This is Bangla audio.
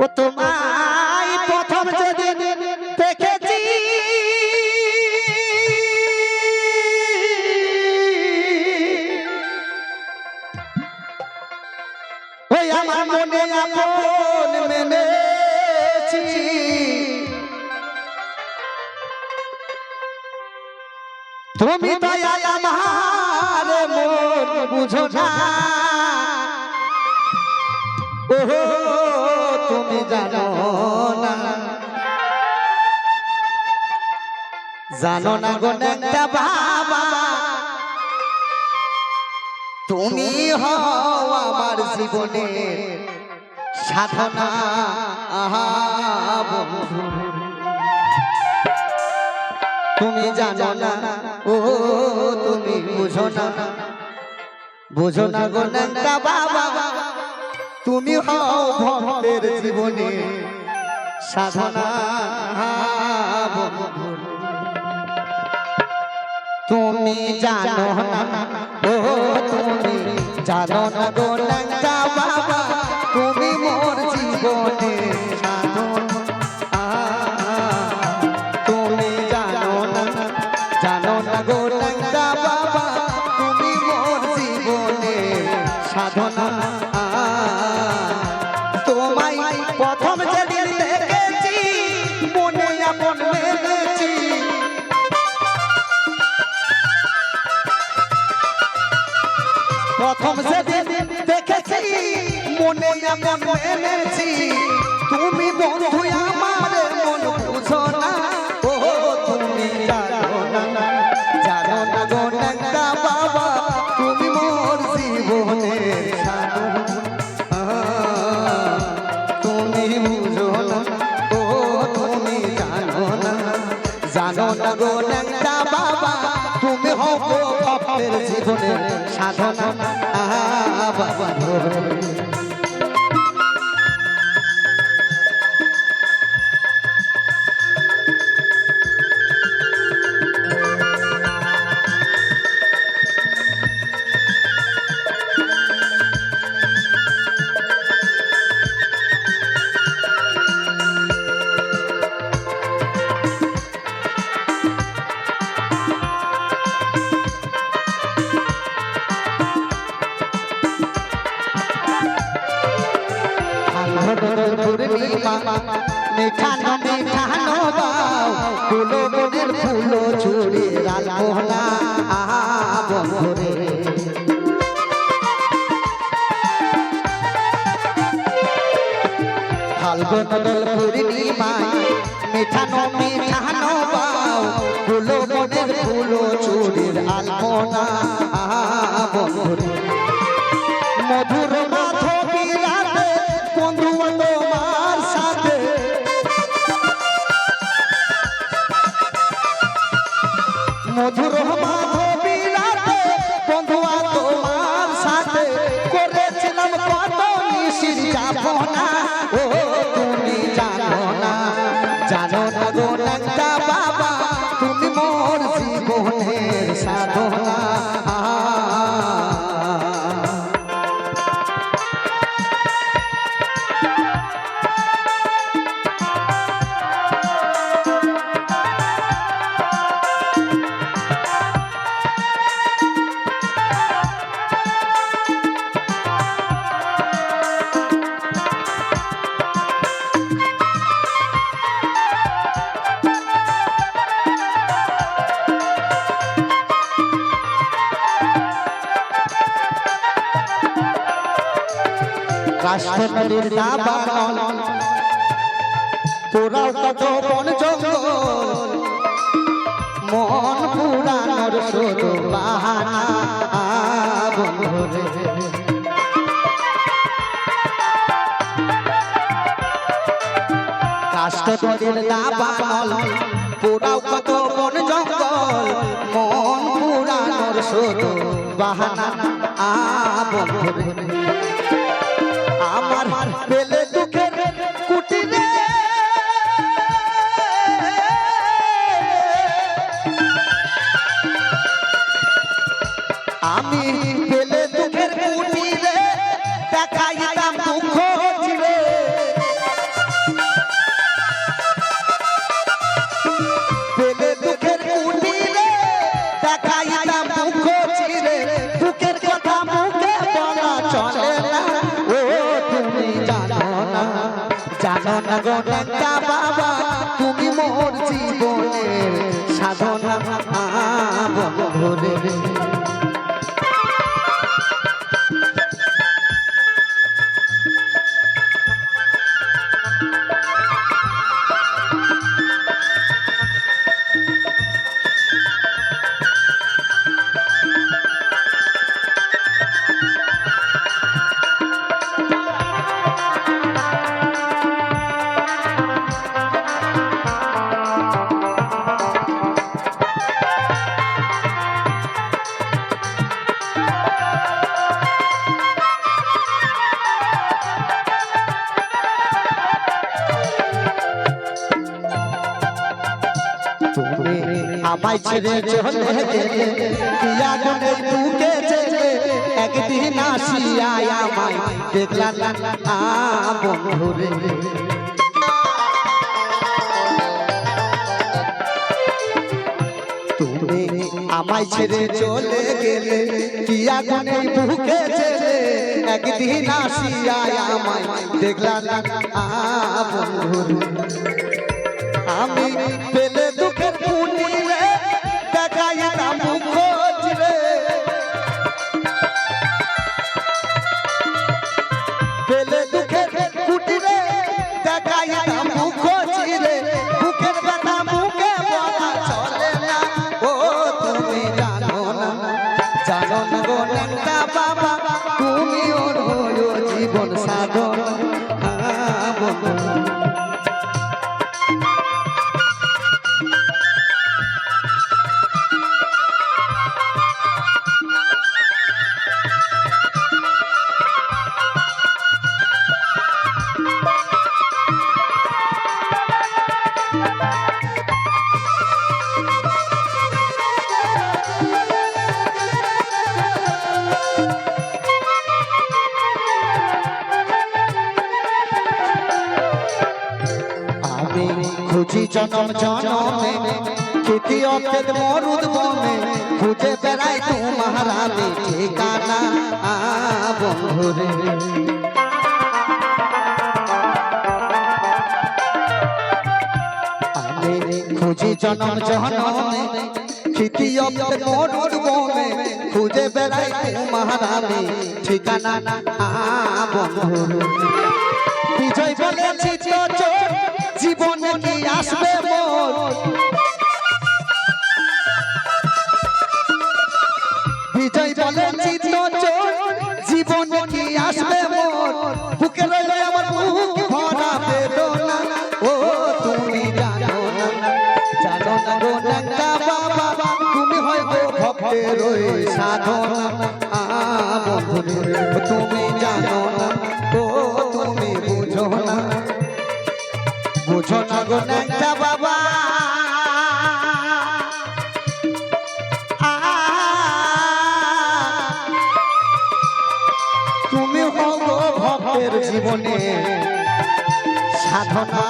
ও তোমায় প্রথম যেদিন দেখেছি ওই আমার মনে আপন মেনেছি তুমি দয়া আমার মন বুঝো না ওহো তুমি জানো না গো একটা বাবা তুমি হও আমার জীবনের সাধনা আহা বন্ধু তুমি জানো না ও তুমি বুঝো না গো একটা বাবা তুমি হও ভক্তের জীবনে সাধনা বন্ধু তুমি জানো না ও তুমি জানো না গো একটা বাবা তুমি মোর জীবনে সাধনা তুমি জানো না গো একটা বাবা তুমি মোর জীবনে সাধনা প্রথম যেদিন দেখেছি মনে আপন মেনেছি প্রথম যেদিন দেখেছি মনে আপন মেনেছি তুমি বন্ধু আমার মন বুঝো না ও তুমি জানো না গো একটা বাবা তুমি মোর জীবনের সাধনা জানো না গো একটা বাবা তুমি হও ভক্তের জীবনের সাধনা বাবা মেঠানো দাও ফুলো মনের ফুলো ছুড়ে রাখোনা বন্ধুরে ফাল্গুন দোল পূর্ণিমায় মেঠানো দাও ফুলো মনের ফুলো ছুড়ে রাখোনা বন্ধুরে মধুর মাধবী রাতে বন্ধু তোমার সাথে মধুর মাধবী রাতে বন্ধু তোমার সাথে করেছিলাম কত নিশির যাপনা ও তুমি জানো না গো একটা বাবা তুমি মোর জীবনের সাধনা কাশ্মীরের দাবানল পোড়াও কত বন জঙ্গল মন পুরানোর শুধু বাহানা বন্ধুরে কাশ্মীরের দাবানল পোড়াও কত বন জঙ্গল মন পুরানোর শুধু বাহানা বন্ধুরে আমার পেলে দুঃখের কুটিরে আমি পেলে দুঃখের কুটিরে দেখাইতাম দুঃখ চিরে জানো না গো ন্যাংটা বাবা তুমি মোর জীবনের সাধনা বন্ধুরে। তুমি আমায় ছেড়ে চলে গেলে কিয়া গুনে বুকে চেলে একদিন আসিয়া আমায় দেখলা না বন্ধুরে। তুমি আমায় ছেড়ে চলে গেলে কিয়া গুনে বুকে চেলে একদিন আসিয়া আমায় দেখলা না বন্ধুরে। আমি পেলে দুঃখের কুটিরে দেখাইতাম মুখ চিরে, পেলে দুঃখের কুটিরে দেখাইতাম মুখ চিরে, বুকের ব্যথা মুখে বলা চলে না। ও তুমি জানো না গো ন্যাংটা বাবা তুমি ওর জীবন সাধন বন্ধু। খুঁজি জনম জনমে খেতি অর্থের মরুদ বনে খুঁজে বেড়াই তোমার আমি ঠিকানা বন্ধুরে। আমি খুঁজি জনম জনমে খেতি অর্থের মরুদ বনে খুঁজে বেড়াই তোমার আমি ঠিকানা বন্ধুরে। বিজয় বলেছি জীবনে কি আসবে মোর, বিজয় বলেছি জীবনে কি আসবে মোর, বুকে রইলে আমার বুক ভরা বেদনা। ও তুমি জানো না গো ন্যাংটা বাবা তুমি হয় গো ভক্তের ওই সাধনা বন্ধুরে। তুমি জানো না ও তুমি বুঝো না গো ন্যাংটা বাবা তুমি হও গো ভক্তের জীবনে সাধনা